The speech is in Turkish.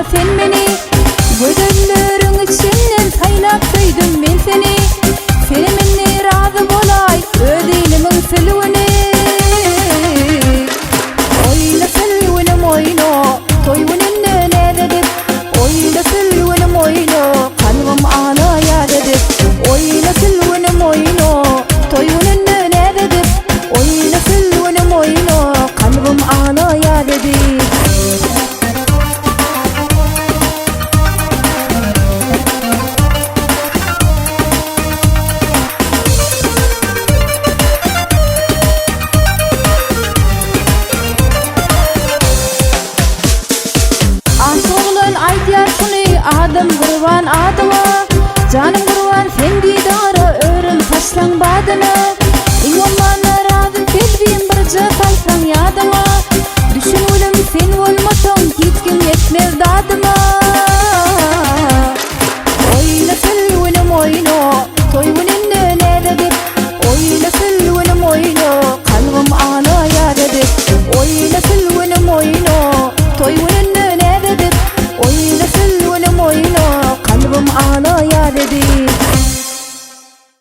alma sen meni. Gözümlerin içinden saylap söydüm men seni. Seni minni razı bolay öz elimin sılvını. Oyna sılvınım oyna toyvunun ne dedik. Oyna sılvınım oyna kalbim ağlaya dedik. Oyna sılvınım oyna toyvunun ne dedik. Oyna sılvınım oyna kalbim ağlaya dedik. Adam kurban adıma, canım kurban sen didara, örüm taşlan badına.